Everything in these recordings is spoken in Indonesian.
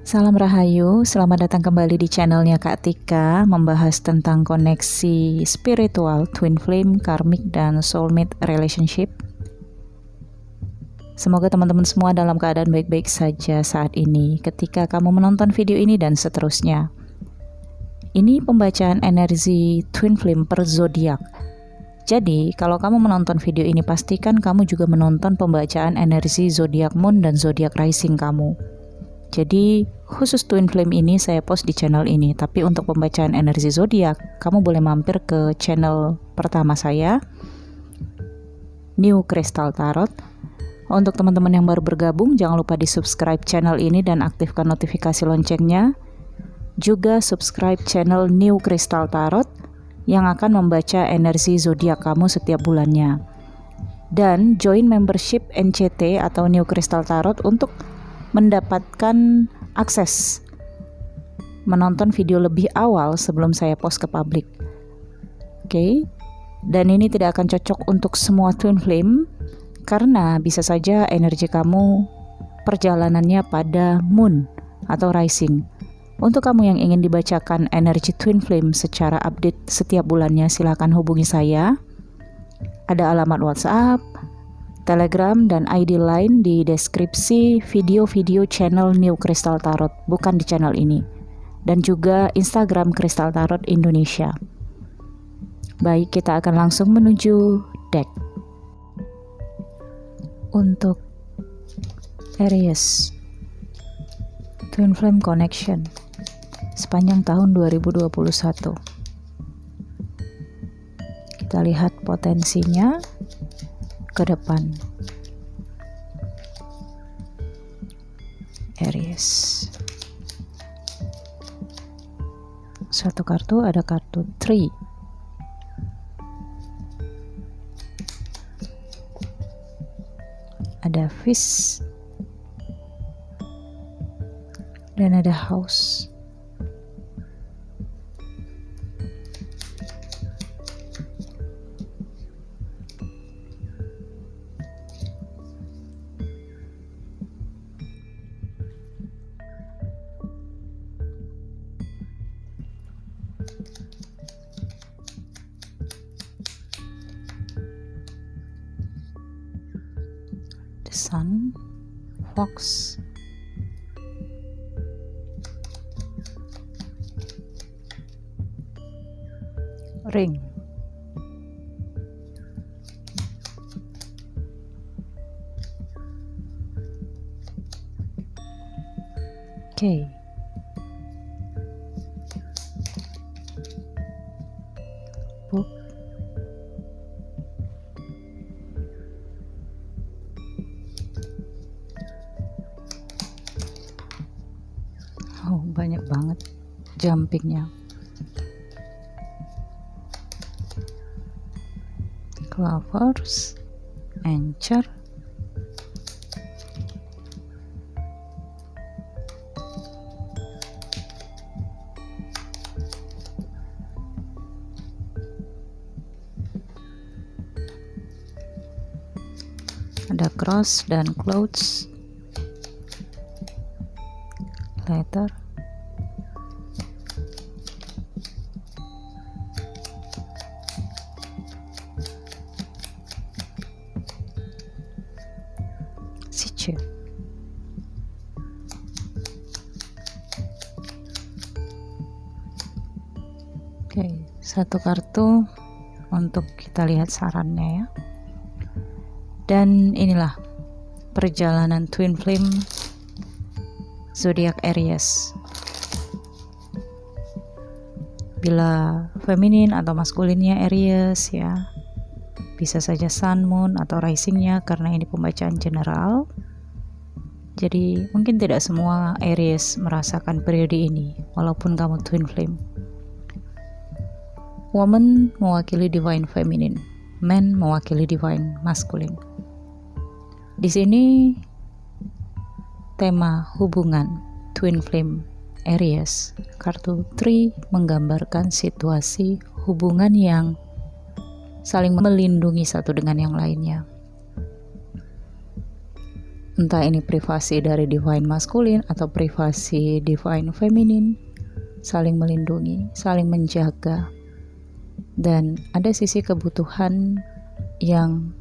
Salam Rahayu, selamat datang kembali di channelnya Kak Tika, membahas tentang koneksi spiritual, twin flame, karmic, dan soulmate relationship. Semoga teman-teman semua dalam keadaan baik-baik saja saat ini ketika kamu menonton video ini dan seterusnya. Ini pembacaan energi twin flame per zodiak. Jadi, kalau kamu menonton video ini, pastikan kamu juga menonton pembacaan energi zodiak moon dan zodiak rising kamu. Jadi khusus twin flame ini saya post di channel ini, tapi untuk pembacaan energi zodiak kamu boleh mampir ke channel pertama saya, New Crystal Tarot. Untuk teman-teman yang baru bergabung, jangan lupa di subscribe channel ini dan aktifkan notifikasi loncengnya. Juga subscribe channel New Crystal Tarot yang akan membaca energi zodiak kamu setiap bulannya. Dan join membership NCT atau New Crystal Tarot untuk mendapatkan akses menonton video lebih awal sebelum saya post ke publik. Oke. Dan ini tidak akan cocok untuk semua twin flame karena bisa saja energi kamu perjalanannya pada moon atau rising. Untuk kamu yang ingin dibacakan energi twin flame secara update setiap bulannya, silakan hubungi saya. Ada alamat WhatsApp, Telegram, dan ID Line di deskripsi video-video channel New Crystal Tarot, bukan di channel ini. Dan juga Instagram Crystal Tarot Indonesia. Baik, kita akan langsung menuju deck. Untuk Aries, Twin Flame Connection sepanjang tahun 2021. Kita lihat potensinya ke depan. Aries. Satu kartu, ada kartu 3. Ada Fish. Dan ada House. Sun, Fox, Ring, K, Book, banyak banget jumpingnya. Clovers, Anchor, ada Cross dan Clouds, Letter, Situ. Oke, satu kartu untuk kita lihat sarannya ya. Dan inilah perjalanan twin flame zodiak Aries. Bila feminin atau maskulinnya Aries ya, bisa saja Sun, Moon, atau risingnya karena ini pembacaan general. Jadi mungkin tidak semua Aries merasakan periode ini walaupun kamu twin flame. Woman mewakili divine feminine, man mewakili divine masculine. Di sini tema hubungan twin flame Aries, kartu 3 menggambarkan situasi hubungan yang saling melindungi satu dengan yang lainnya. Entah ini privasi dari divine maskulin atau privasi divine feminin, saling melindungi, saling menjaga. Dan ada sisi kebutuhan yang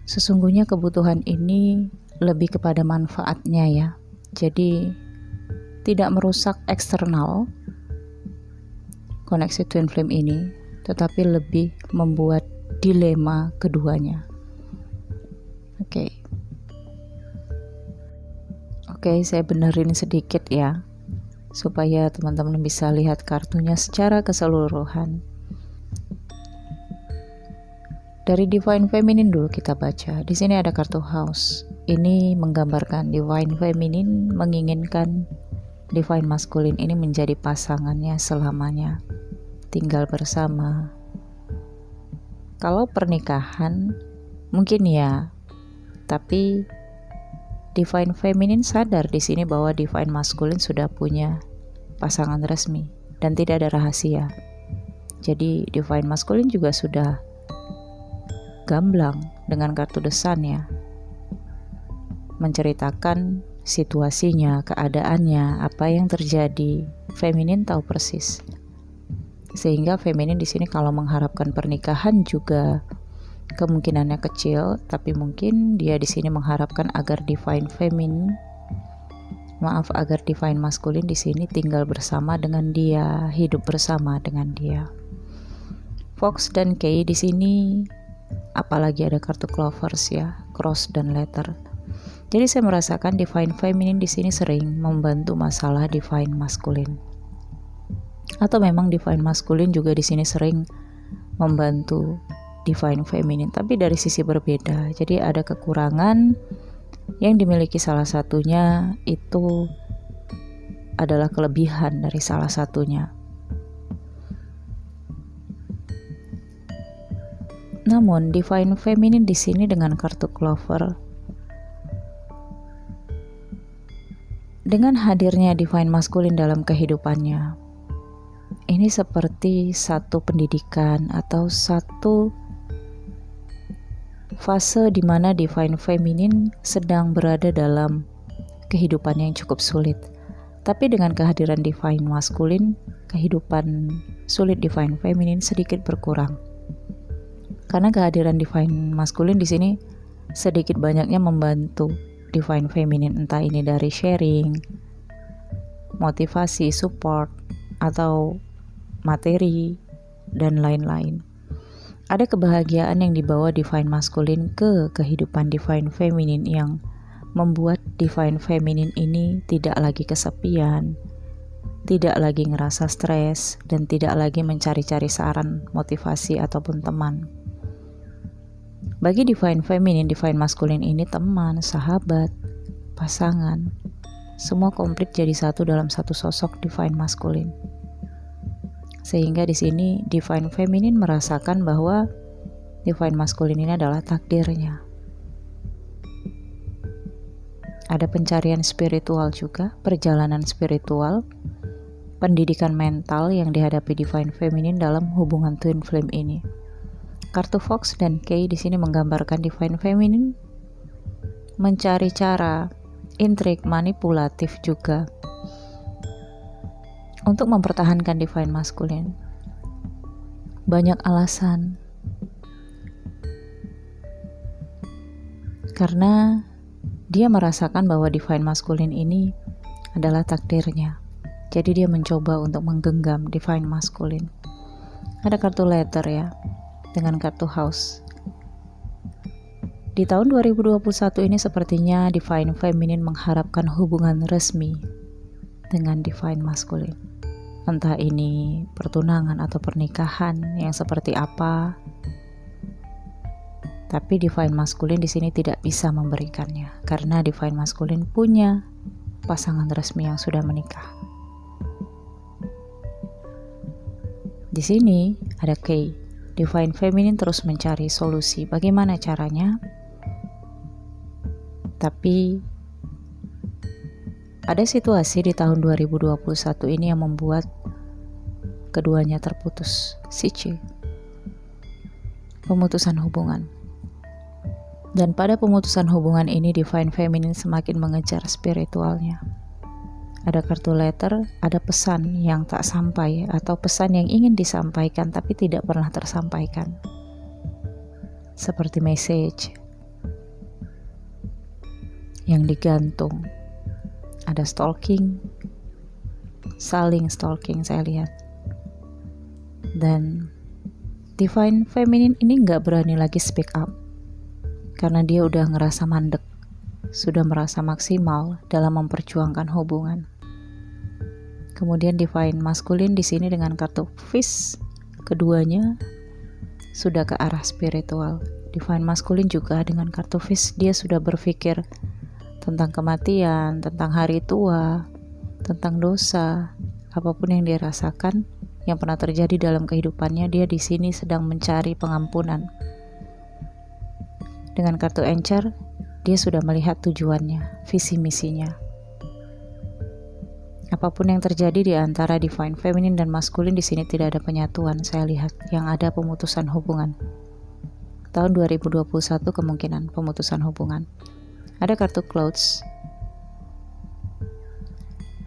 sesungguhnya kebutuhan ini lebih kepada manfaatnya ya. Jadi tidak merusak eksternal koneksi twin flame ini, tetapi lebih membuat dilema keduanya. Oke, saya benerin sedikit ya, supaya teman-teman bisa lihat kartunya secara keseluruhan. Dari Divine Feminine dulu kita baca. Di sini ada kartu House. Ini menggambarkan Divine Feminine menginginkan Divine Masculine ini menjadi pasangannya selamanya, tinggal bersama. Kalau pernikahan mungkin ya, tapi Divine Feminine sadar di sini bahwa Divine Masculine sudah punya pasangan resmi dan tidak ada rahasia. Jadi Divine Masculine juga sudah gamblang dengan kartu The Sun ya, menceritakan situasinya, keadaannya, apa yang terjadi. Feminin tahu persis. Sehingga feminin di sini kalau mengharapkan pernikahan juga kemungkinannya kecil, tapi mungkin dia di sini mengharapkan agar divine masculine di sini tinggal bersama dengan dia, hidup bersama dengan dia. Fox dan Kay di sini, apalagi ada kartu clovers ya, cross dan letter. Jadi saya merasakan divine feminine di sini sering membantu masalah divine masculine. Atau memang divine masculine juga di sini sering membantu divine feminine, tapi dari sisi berbeda. Jadi ada kekurangan yang dimiliki salah satunya, itu adalah kelebihan dari salah satunya. Namun divine feminine di sini dengan kartu clover, dengan hadirnya divine masculine dalam kehidupannya, ini seperti satu pendidikan atau satu fase di mana divine feminine sedang berada dalam kehidupan yang cukup sulit. Tapi dengan kehadiran divine masculine, kehidupan sulit divine feminine sedikit berkurang. Karena kehadiran divine masculine di sini sedikit banyaknya membantu divine feminine, entah ini dari sharing, motivasi, support, atau materi, dan lain-lain. Ada kebahagiaan yang dibawa divine masculine ke kehidupan divine feminine yang membuat divine feminine ini tidak lagi kesepian, tidak lagi ngerasa stres, dan tidak lagi mencari-cari saran, motivasi, ataupun teman. Bagi divine feminine, divine masculine ini teman, sahabat, pasangan, semua komplit jadi satu dalam satu sosok divine masculine. Sehingga di sini divine feminine merasakan bahwa divine masculine ini adalah takdirnya. Ada pencarian spiritual juga, perjalanan spiritual, pendidikan mental yang dihadapi divine feminine dalam hubungan twin flame ini. Kartu Fox dan Kay di sini menggambarkan divine feminine mencari cara, intrik, manipulatif juga untuk mempertahankan divine masculine. Banyak alasan. Karena dia merasakan bahwa divine masculine ini adalah takdirnya. Jadi dia mencoba untuk menggenggam divine masculine. Ada kartu letter ya, dengan kartu house. Di tahun 2021 ini sepertinya divine feminine mengharapkan hubungan resmi dengan divine masculine. Entah ini pertunangan atau pernikahan yang seperti apa, tapi divine masculine di sini tidak bisa memberikannya karena divine masculine punya pasangan resmi yang sudah menikah. Di sini ada Kay. Divine feminine terus mencari solusi bagaimana caranya, tapi ada situasi di tahun 2021 ini yang membuat keduanya terputus. Pemutusan hubungan. Dan pada pemutusan hubungan ini, Divine Feminine semakin mengejar spiritualnya. Ada kartu letter, ada pesan yang tak sampai atau pesan yang ingin disampaikan tapi tidak pernah tersampaikan. Seperti message yang digantung. Ada stalking, saling stalking saya lihat. Dan Divine Feminine ini gak berani lagi speak up karena dia udah ngerasa mandek, sudah merasa maksimal dalam memperjuangkan hubungan. Kemudian Divine Masculine di sini dengan kartu Fish, keduanya sudah ke arah spiritual. Divine Masculine juga dengan kartu Fish, dia sudah berpikir tentang kematian, tentang hari tua, tentang dosa, apapun yang dia rasakan, yang pernah terjadi dalam kehidupannya, dia di sini sedang mencari pengampunan. Dengan kartu Anchor, dia sudah melihat tujuannya, visi misinya. Apapun yang terjadi di antara Divine Feminine dan Masculine di sini tidak ada penyatuan, saya lihat yang ada pemutusan hubungan. Tahun 2021 kemungkinan pemutusan hubungan. Ada kartu Clouds.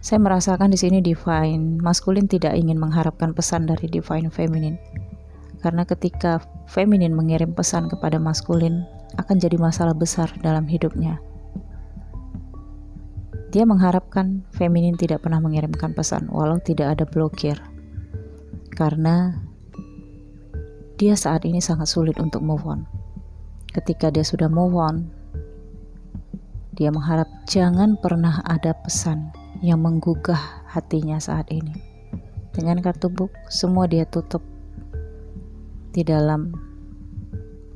Saya merasakan di sini Divine Masculine tidak ingin mengharapkan pesan dari Divine Feminine. Karena ketika Feminine mengirim pesan kepada Masculine akan jadi masalah besar dalam hidupnya. Dia mengharapkan Feminine tidak pernah mengirimkan pesan walau tidak ada blokir. Karena dia saat ini sangat sulit untuk move on. Ketika dia sudah move on, dia mengharap jangan pernah ada pesan yang menggugah hatinya saat ini. Dengan kartu book, semua dia tutup di dalam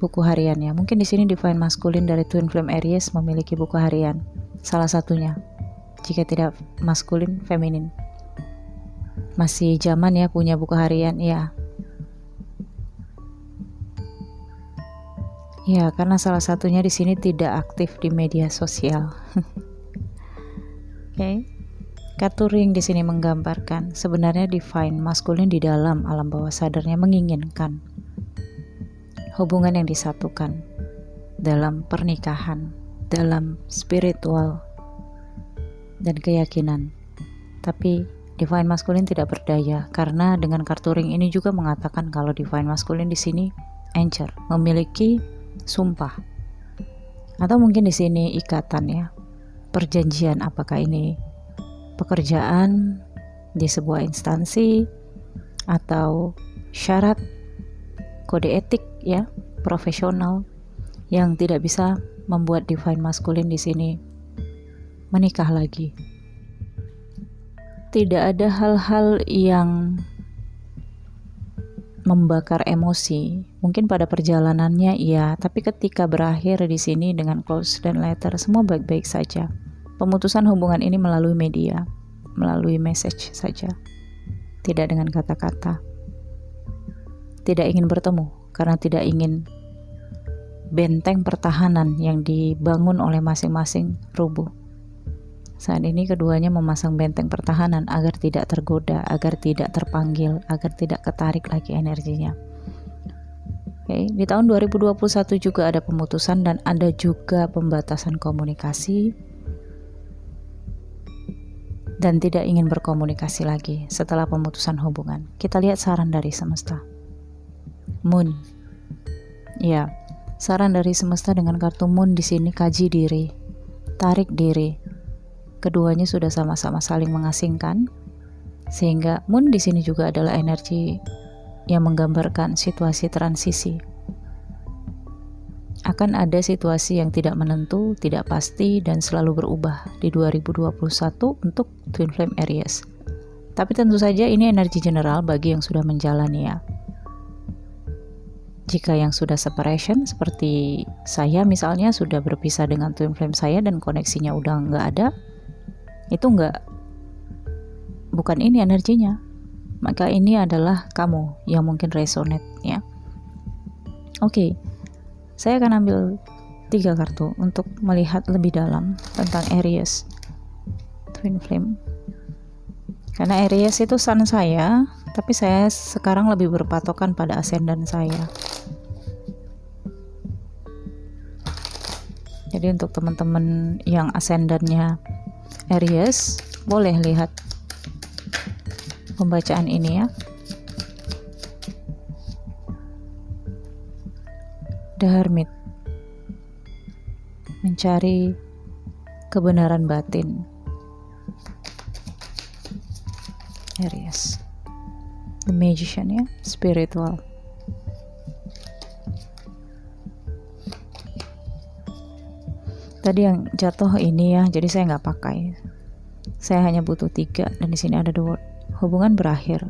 buku hariannya. Mungkin di sini Divine Masculine dari Twin Flame Aries memiliki buku harian. Salah satunya. Jika tidak Masculine, Feminine. Masih zaman ya punya buku harian, ya. Ya, karena salah satunya di sini tidak aktif di media sosial. Oke. Kartu ring di sini menggambarkan sebenarnya Divine Masculine di dalam alam bawah sadarnya menginginkan hubungan yang disatukan dalam pernikahan, dalam spiritual dan keyakinan. Tapi Divine Masculine tidak berdaya karena dengan kartu ring ini juga mengatakan kalau Divine Masculine di sini Anchor memiliki sumpah. Atau mungkin di sini ikatan ya. Perjanjian, apakah ini pekerjaan di sebuah instansi atau syarat kode etik ya, profesional yang tidak bisa membuat Divine Masculine di sini menikah lagi. Tidak ada hal-hal yang membakar emosi. Mungkin pada perjalanannya iya, tapi ketika berakhir di sini dengan close dan letter semua baik-baik saja. Pemutusan hubungan ini melalui media, melalui message saja. Tidak dengan kata-kata. Tidak ingin bertemu karena tidak ingin benteng pertahanan yang dibangun oleh masing-masing rubuh. Saat ini keduanya memasang benteng pertahanan agar tidak tergoda, agar tidak terpanggil, agar tidak ketarik lagi energinya. Oke, di tahun 2021 juga ada pemutusan dan ada juga pembatasan komunikasi dan tidak ingin berkomunikasi lagi setelah pemutusan hubungan. Kita lihat saran dari semesta. Moon. Ya, saran dari semesta dengan kartu Moon di sini, kaji diri, tarik diri. Keduanya sudah sama-sama saling mengasingkan, sehingga Moon di sini juga adalah energi yang menggambarkan situasi transisi. Akan ada situasi yang tidak menentu, tidak pasti, dan selalu berubah di 2021 untuk Twin Flame Aries. Tapi tentu saja ini energi general bagi yang sudah menjalani ya. Jika yang sudah separation seperti saya misalnya sudah berpisah dengan Twin Flame saya dan koneksinya udah nggak ada, itu bukan ini energinya, maka ini adalah kamu yang mungkin resonate ya. Oke, saya akan ambil 3 kartu untuk melihat lebih dalam tentang Aries Twin Flame, karena Aries itu sun saya, tapi saya sekarang lebih berpatokan pada ascendant saya. Jadi untuk teman-teman yang ascendannya Aries, boleh lihat pembacaan ini ya. The Hermit, mencari kebenaran batin. Aries. The Magician ya, spiritual. Tadi yang jatuh ini ya, jadi saya nggak pakai. Saya hanya butuh 3 dan di sini ada the word. Hubungan berakhir.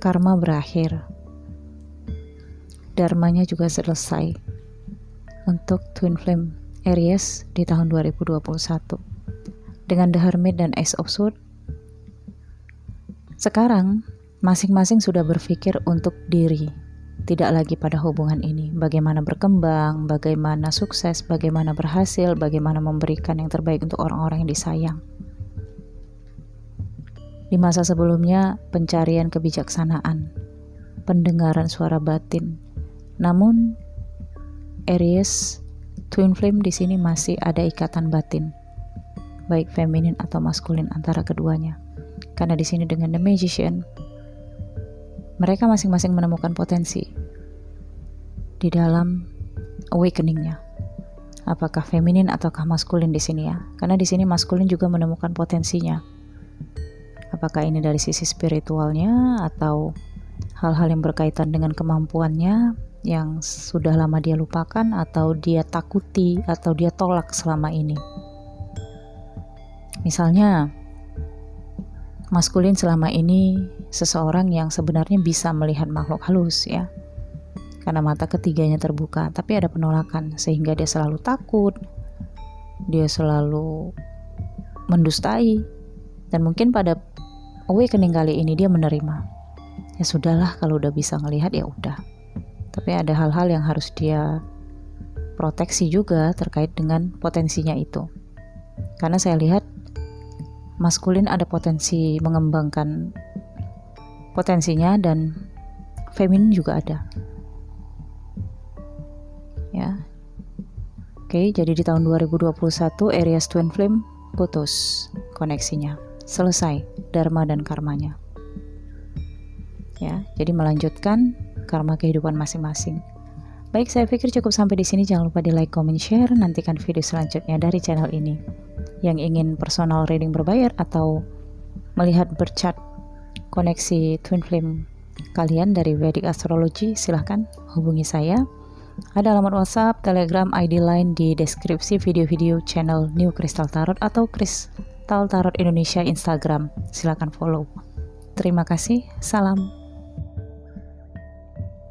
Karma berakhir. Dharmanya juga selesai. Untuk Twin Flame Aries di tahun 2021. Dengan The Hermit dan Ace of Swords. Sekarang masing-masing sudah berpikir untuk diri. Tidak lagi pada hubungan ini, bagaimana berkembang, bagaimana sukses, bagaimana berhasil, bagaimana memberikan yang terbaik untuk orang-orang yang disayang. Di masa sebelumnya, pencarian kebijaksanaan, pendengaran suara batin. Namun, Aries, Twin Flame di sini masih ada ikatan batin, baik feminin atau maskulin antara keduanya. Karena di sini dengan The Magician, mereka masing-masing menemukan potensi di dalam awakeningnya. Apakah feminin ataukah maskulin di sini ya? Karena di sini maskulin juga menemukan potensinya. Apakah ini dari sisi spiritualnya atau hal-hal yang berkaitan dengan kemampuannya yang sudah lama dia lupakan atau dia takuti atau dia tolak selama ini. Misalnya, maskulin selama ini seseorang yang sebenarnya bisa melihat makhluk halus ya, karena mata ketiganya terbuka, tapi ada penolakan sehingga dia selalu takut, dia selalu mendustai, dan mungkin pada awakening kali ini dia menerima, ya sudahlah kalau udah bisa ngelihat ya udah. Tapi ada hal-hal yang harus dia proteksi juga terkait dengan potensinya itu, karena saya lihat maskulin ada potensi mengembangkan potensinya dan feminin juga ada ya. Oke, jadi di tahun 2021 Aries Twin Flame putus koneksinya, selesai dharma dan karmanya ya. Jadi melanjutkan karma kehidupan masing-masing. Baik, saya pikir cukup sampai di sini. Jangan lupa di like, comment, share. Nantikan video selanjutnya dari channel ini. Yang ingin personal reading berbayar atau melihat berchat koneksi Twin Flame kalian dari Vedic Astrology, silahkan hubungi saya. Ada alamat WhatsApp, Telegram, ID Line di deskripsi video-video channel New Crystal Tarot atau Crystal Tarot Indonesia Instagram. Silahkan follow. Terima kasih. Salam.